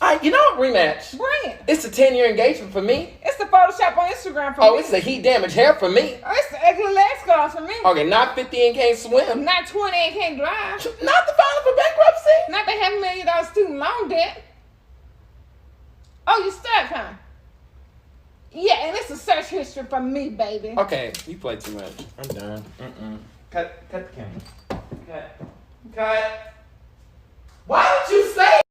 You know what? Rematch. Bring it. It's a 10-year engagement for me. It's the Photoshop on Instagram for me. Oh, it's the heat damage hair for me. Oh, it's the ugly leg scars for me. Okay, not 50 and can't swim. Not 20 and can't drive. Not the filing for bankruptcy. Not the $500,000 student loan debt. Oh, you stuck, huh? Yeah, and it's a search history for me, baby. Okay, you play too much. I'm done. Cut the camera. Cut. Why did you say?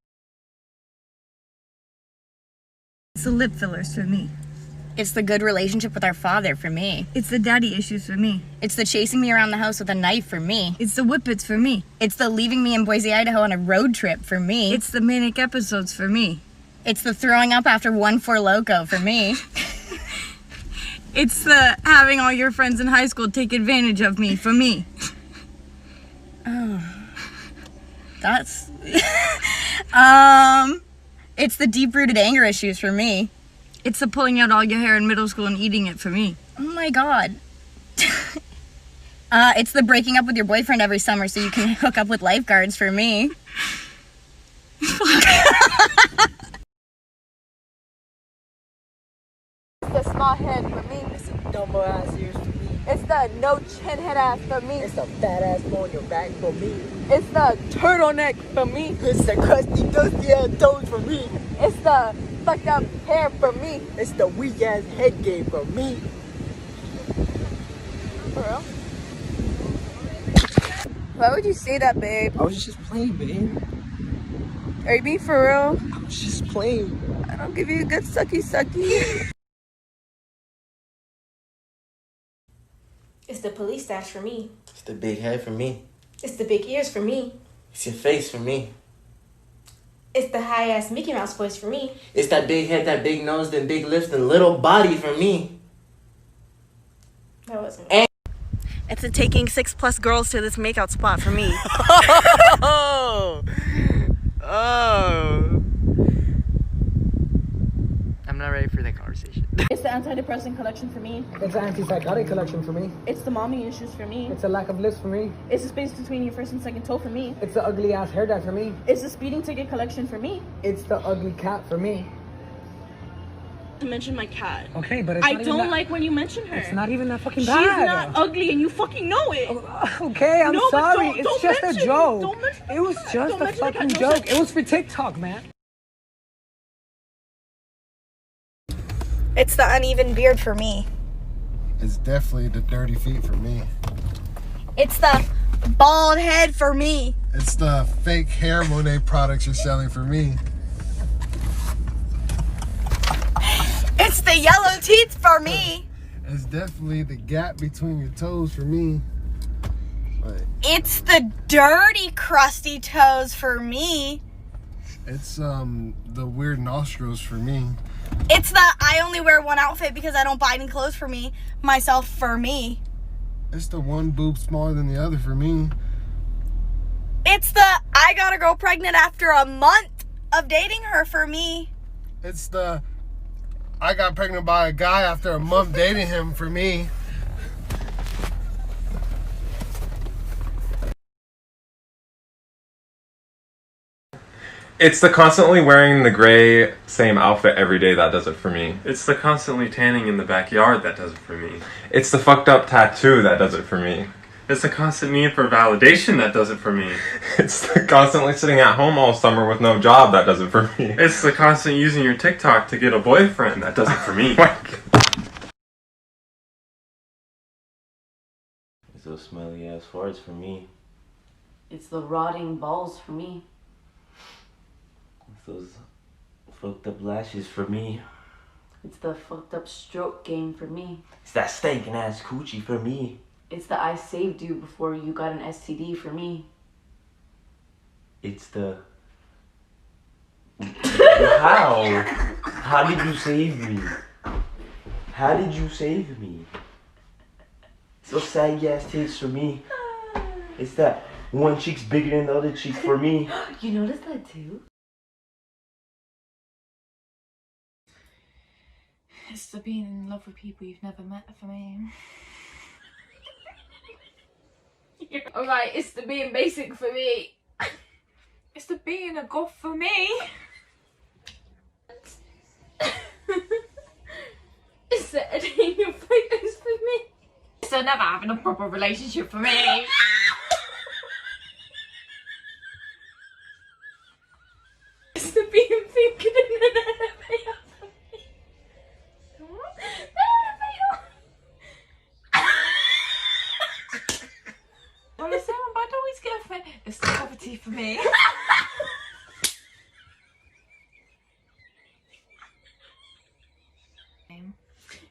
It's the lip fillers for me. It's the good relationship with our father for me. It's the daddy issues for me. It's the chasing me around the house with a knife for me. It's the whippets for me. It's the leaving me in Boise, Idaho on a road trip for me. It's the manic episodes for me. It's the throwing up after 1 4 Loco for me. It's the having all your friends in high school take advantage of me for me. Oh. That's... It's the deep-rooted anger issues for me. It's the pulling out all your hair in middle school and eating it for me. Oh my god. It's the breaking up with your boyfriend every summer so you can hook up with lifeguards for me. It's the small head for me. It's the dumbo ass ears for me. It's the no chin head ass for me. It's the fat ass on your back for me. It's the turtleneck for me. It's the crusty, dusty ass toes for me. It's the fucked up hair for me. It's the weak ass head game for me. For real? Why would you say that, babe? I was just playing, babe. Are you being for real? I was just playing. I don't give you a good sucky sucky. It's the police stash for me. It's the big head for me. It's the big ears for me. It's your face for me. It's the high-ass Mickey Mouse voice for me. It's that big head, that big nose, that big lips, and little body for me. That wasn't me. It's a taking 6+ girls to this makeout spot for me. Oh. I'm not ready for that conversation. It's the antidepressant collection for me. It's the antipsychotic collection for me. It's the mommy issues for me. It's a lack of lips for me. It's the space between your first and second toe for me. It's the ugly ass hair dye for me. It's the speeding ticket collection for me. It's the ugly cat for me. To mention my cat. Okay, but it's I not even don't that, like when you mention her. It's not even that fucking She's bad. not ugly and you fucking know it. Okay, I'm No, but sorry. don't It's just a mention- joke. don't mention It was the cat. just Don't a mention the fucking cat. No joke. sex. It was for TikTok, man. It's the uneven beard for me. It's definitely the dirty feet for me. It's the bald head for me. It's the fake hair Monet products you're selling for me. It's the yellow teeth for me. It's definitely the gap between your toes for me. But It's the dirty, crusty toes for me. it's the weird nostrils for me. It's the I only wear one outfit because I don't buy any clothes for myself for me. It's the one boob smaller than the other for me. It's the I got a girl pregnant after a month of dating her for me. It's the I got pregnant by a guy after a month dating him for me. It's the constantly wearing the gray same outfit every day that does it for me. It's the constantly tanning in the backyard that does it for me. It's the fucked up tattoo that does it for me. It's the constant need for validation that does it for me. It's the constantly sitting at home all summer with no job that does it for me. It's the constant using your TikTok to get a boyfriend that does it for me. It's those smelly ass farts for me. It's the rotting balls for me. It's those fucked up lashes for me. It's the fucked up stroke game for me. It's that stinking ass coochie for me. It's the I saved you before you got an STD for me. It's the... How? How did you save me? How did you save me? It's those saggy ass tits for me. It's that one cheek's bigger than the other cheek for me. You noticed that too? It's the being in love with people you've never met for me. Alright, it's the being basic for me. It's the being a goth for me. never having a proper relationship for me. It's the being thinking in an elevator for me. Well, I say, but I always get a it's the poverty for me.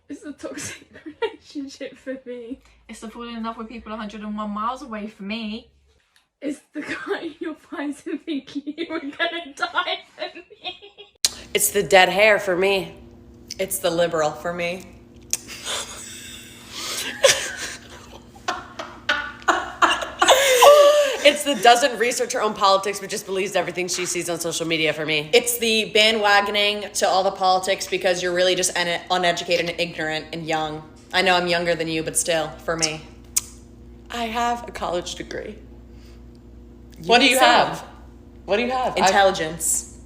It's a toxic relationship for me. It's the falling in love with people 101 miles away from me. It's the guy in your eyes and thinking you were gonna die for me. It's the dead hair for me. It's the liberal for me. It's the doesn't research her own politics but just believes everything she sees on social media for me. It's the bandwagoning to all the politics because you're really just uneducated and ignorant and young. I know I'm younger than you, but still, for me. I have a college degree. What do you have? What do you have? Intelligence.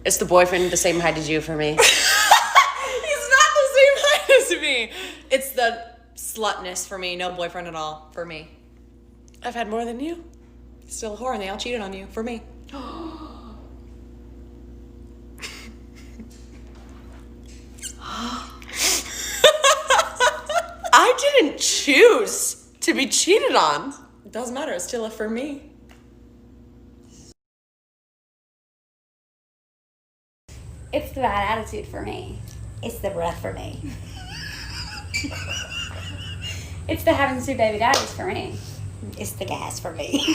It's the boyfriend the same height as you for me. He's not the same height as me. It's the slutness for me. No boyfriend at all for me. I've had more than you. Still a whore and they all cheated on you for me. I didn't choose to be cheated on. It doesn't matter. It's still a for me. It's the bad attitude for me. It's the breath for me. It's the having 2 baby daddies for me. It's the gas for me.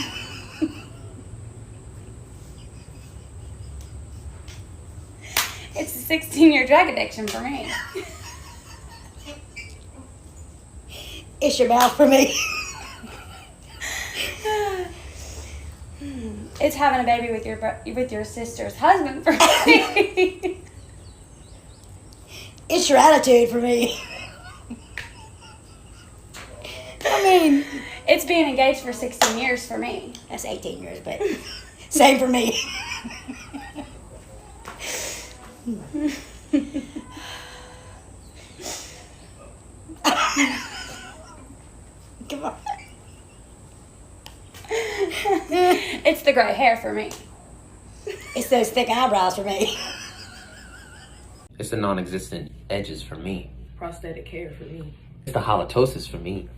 It's the 16-year drug addiction for me. It's your mouth for me. It's having a baby with your sister's husband for me. It's your attitude for me. I mean, it's being engaged for 16 years for me. That's 18 years, but same for me. Come on. It's the gray hair for me. It's those thick eyebrows for me. It's the non-existent edges for me. Prosthetic hair for me. It's the halitosis for me.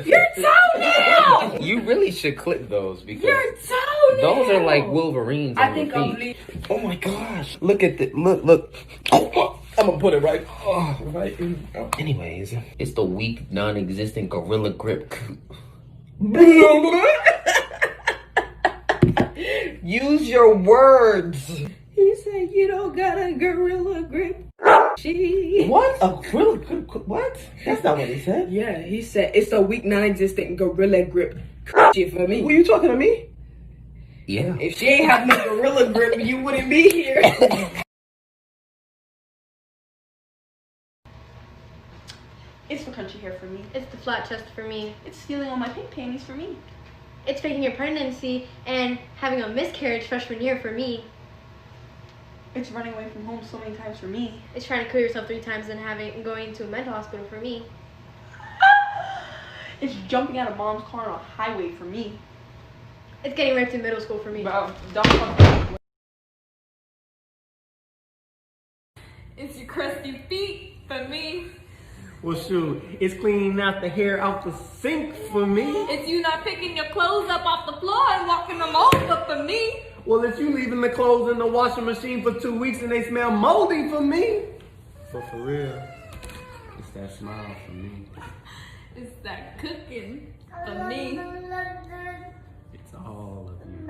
Your toenail! You really should clip those because Your toenail! those are like Wolverines on your feet. Oh my gosh! Look at the look. Oh, I'm gonna put it right. Anyways, it's the weak, non-existent gorilla grip. Use your words. He said you don't got a gorilla grip. What? A gorilla grip? What? That's not what he said. Yeah, he said it's a weak, non-existent gorilla grip shit for me. Were you talking to me? Yeah. If she ain't having a gorilla grip, you wouldn't be here. It's the country hair for me. It's the flat chest for me. It's stealing all my pink panties for me. It's faking your pregnancy and having a miscarriage freshman year for me. It's running away from home so many times for me. It's trying to kill yourself 3 times and going to a mental hospital for me. It's jumping out of mom's car on a highway for me. It's getting raped in middle school for me. Bro, don't fuck. It's your crusty feet for me. Well, shoot, it's cleaning out the hair out the sink for me. It's you not picking your clothes up off the floor and walking them over for me. Well, it's you leaving the clothes in the washing machine for 2 weeks and they smell moldy for me. But for real, it's that smile for me. It's that cooking for me. It's all of you.